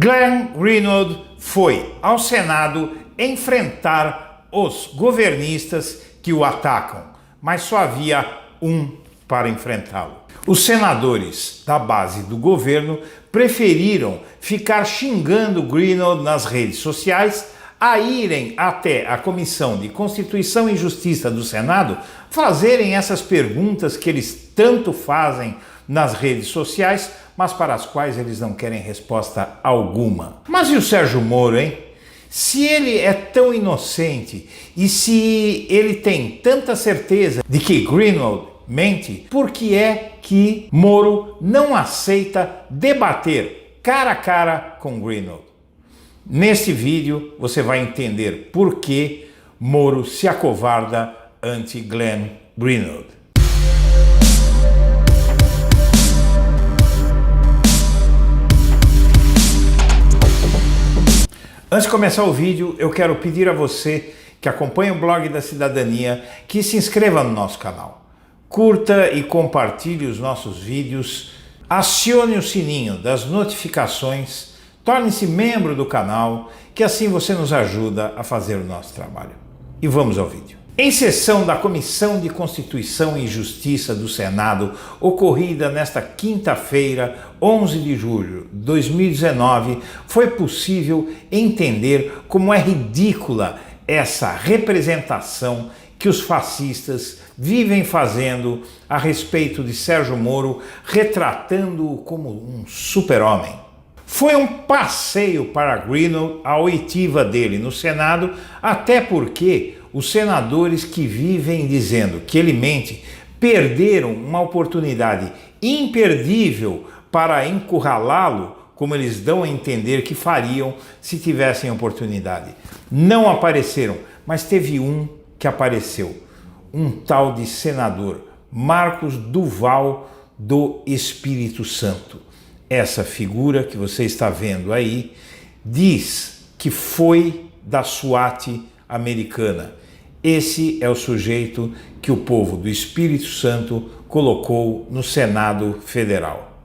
Glenn Greenwald foi ao Senado enfrentar os governistas que o atacam, mas só havia um para enfrentá-lo. Os senadores da base do governo preferiram ficar xingando Greenwald nas redes sociais a irem até a Comissão de Constituição e Justiça do Senado fazerem essas perguntas que eles tanto fazem nas redes sociais, mas para as quais eles não querem resposta alguma. Mas e o Sérgio Moro, hein? Se ele é tão inocente e se ele tem tanta certeza de que Greenwald mente, por que é que Moro não aceita debater cara a cara com Greenwald? Neste vídeo você vai entender por que Moro se acovarda ante Glenn Greenwald. Antes de começar o vídeo, eu quero pedir a você que acompanha o Blog da Cidadania que se inscreva no nosso canal. Curta e compartilhe os nossos vídeos, acione o sininho das notificações, torne-se membro do canal, que assim você nos ajuda a fazer o nosso trabalho. E vamos ao vídeo. Em sessão da Comissão de Constituição e Justiça do Senado, ocorrida nesta quinta-feira, 11 de julho de 2019, foi possível entender como é ridícula essa representação que os fascistas vivem fazendo a respeito de Sérgio Moro, retratando-o como um super-homem. Foi um passeio para Greenwald a oitiva dele no Senado, até porque os senadores que vivem dizendo que ele mente perderam uma oportunidade imperdível para encurralá-lo, como eles dão a entender que fariam se tivessem oportunidade. Não apareceram, mas teve um que apareceu, um tal de senador Marcos Duval do Espírito Santo. Essa figura que você está vendo aí diz que foi da SWAT americana. Esse é o sujeito que o povo do Espírito Santo colocou no Senado Federal.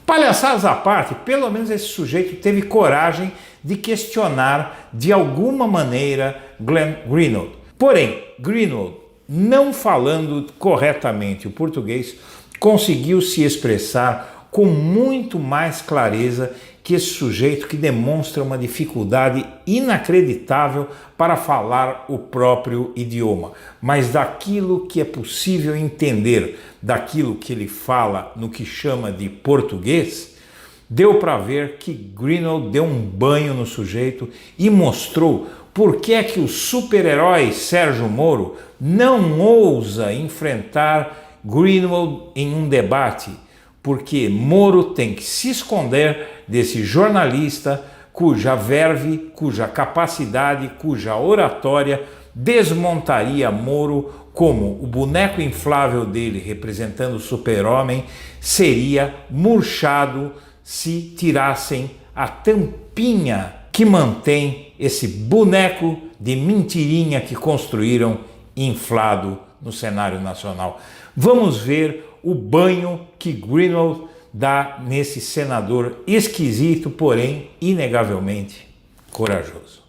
Palhaçadas à parte, pelo menos esse sujeito teve coragem de questionar de alguma maneira Glenn Greenwald. Porém, Greenwald, não falando corretamente o português, conseguiu se expressar com muito mais clareza que esse sujeito que demonstra uma dificuldade inacreditável para falar o próprio idioma, mas daquilo que é possível entender, daquilo que ele fala no que chama de português, deu para ver que Greenwald deu um banho no sujeito e mostrou por que é que o super-herói Sérgio Moro não ousa enfrentar Greenwald em um debate, porque Moro tem que se esconder desse jornalista cuja verve, cuja capacidade, cuja oratória desmontaria Moro como o boneco inflável dele, representando o super-homem, seria murchado se tirassem a tampinha que mantém esse boneco de mentirinha que construíram inflado no cenário nacional. Vamos ver o banho que Greenwald dá nesse senador esquisito, porém inegavelmente corajoso.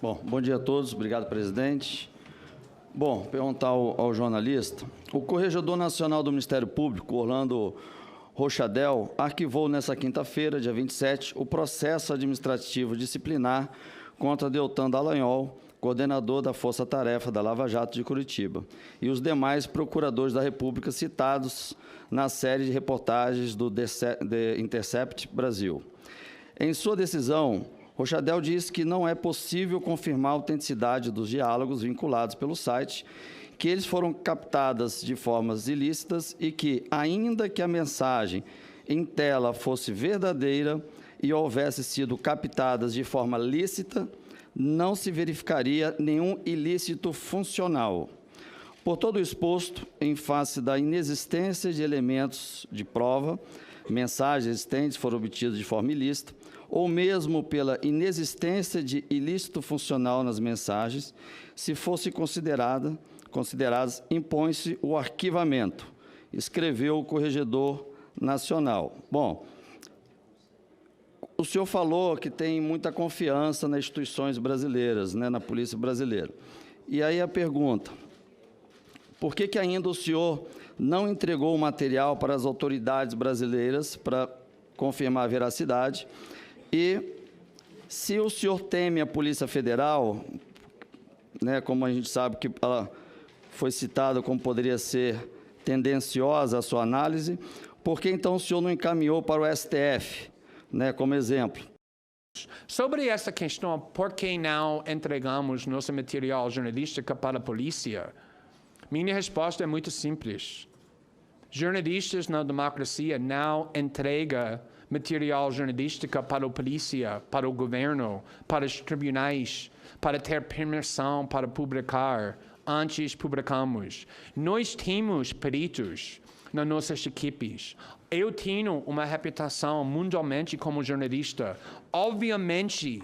Bom dia a todos, obrigado, presidente. Perguntar ao jornalista, o Corregedor Nacional do Ministério Público, Orlando Rochadel, arquivou nesta quinta-feira, dia 27, o processo administrativo disciplinar contra Deltan Dallagnol, coordenador da Força Tarefa da Lava Jato de Curitiba, e os demais procuradores da República citados na série de reportagens do The Intercept Brasil. Em sua decisão, Rochadel diz que não é possível confirmar a autenticidade dos diálogos vinculados pelo site, que eles foram captadas de formas ilícitas e que, ainda que a mensagem em tela fosse verdadeira e houvesse sido captadas de forma lícita, não se verificaria nenhum ilícito funcional. Por todo o exposto, em face da inexistência de elementos de prova, mensagens existentes foram obtidas de forma ilícita, ou mesmo pela inexistência de ilícito funcional nas mensagens, se fosse consideradas, impõe-se o arquivamento, escreveu o Corregedor Nacional. o senhor falou que tem muita confiança nas instituições brasileiras, né, na polícia brasileira. E aí a pergunta, por que ainda o senhor não entregou o material para as autoridades brasileiras para confirmar a veracidade? E se o senhor teme a Polícia Federal, né, como a gente sabe que ela foi citada como poderia ser tendenciosa a sua análise, por que então o senhor não encaminhou para o STF, né, como exemplo? Sobre essa questão, por que não entregamos nosso material jornalístico para a polícia? Minha resposta é muito simples. Jornalistas na democracia não entregam material jornalístico para a polícia, para o governo, para os tribunais, para ter permissão para publicar. Antes publicamos. Nós temos peritos nas nossas equipes. Eu tenho uma reputação mundialmente como jornalista. Obviamente,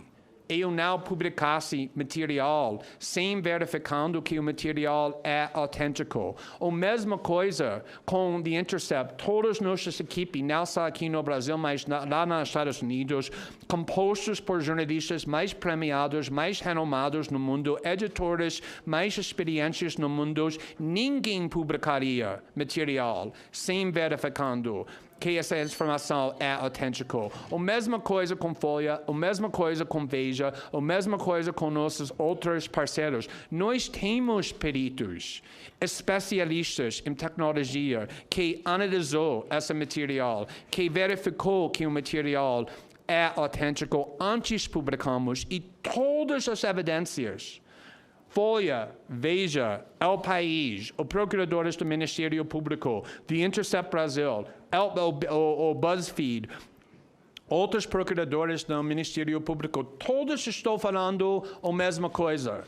eu não publicasse material sem verificando que o material é autêntico. A mesma coisa com The Intercept. Todas nossas equipes, não só aqui no Brasil, mas lá nos Estados Unidos, compostos por jornalistas mais premiados, mais renomados no mundo, editores mais experientes no mundo, ninguém publicaria material sem verificando que essa informação é autêntica. A mesma coisa com Folha, a mesma coisa com Veja, a mesma coisa com nossos outros parceiros. Nós temos peritos, especialistas em tecnologia, que analisou esse material, que verificou que o material é autêntico antes publicamos e todas as evidências. Folha, Veja, El País, os procuradores do Ministério Público, The Intercept Brasil, o BuzzFeed, outros procuradores do Ministério Público, todos estão falando a mesma coisa.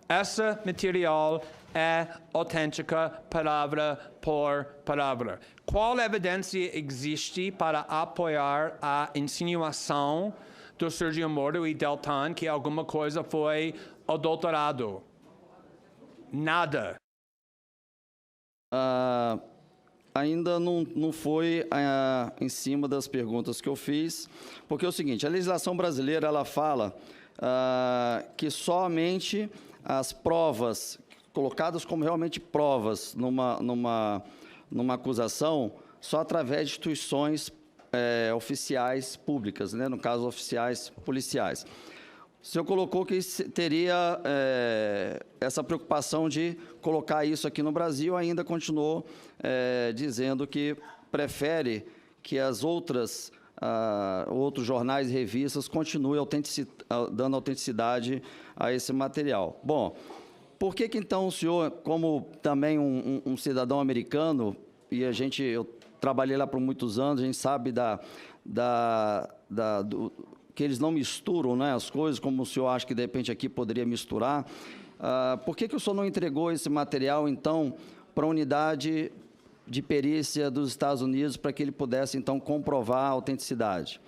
Esse material é autêntica, palavra por palavra. Qual evidência existe para apoiar a insinuação do Sérgio Moro e Deltan que alguma coisa foi adulterado? Nada. Ainda não foi em cima das perguntas que eu fiz, porque é o seguinte, a legislação brasileira ela fala que somente as provas colocadas como realmente provas numa acusação, só através de instituições oficiais públicas, né? No caso, oficiais policiais. O senhor colocou que teria essa preocupação de colocar isso aqui no Brasil, ainda continuou dizendo que prefere que as outros jornais e revistas continuem dando autenticidade a esse material. Bom, por que então o senhor, como também um cidadão americano, e eu trabalhei lá por muitos anos, a gente sabe que eles não misturam, né, as coisas, como o senhor acha que, de repente, aqui poderia misturar. Por que o senhor não entregou esse material, então, para a unidade de perícia dos Estados Unidos, para que ele pudesse, então, comprovar a autenticidade?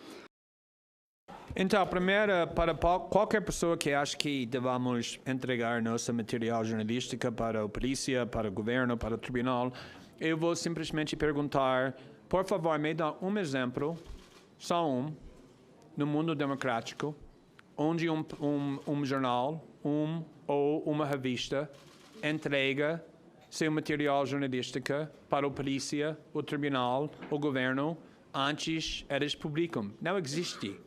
Então, primeiro, para qualquer pessoa que acha que devamos entregar nosso material jornalístico para a polícia, para o governo, para o tribunal, eu vou simplesmente perguntar, por favor, me dá um exemplo, só no mundo democrático, onde um jornal, ou uma revista entrega seu material jornalístico para a polícia, o tribunal, o governo, antes eles publicam. Não existe.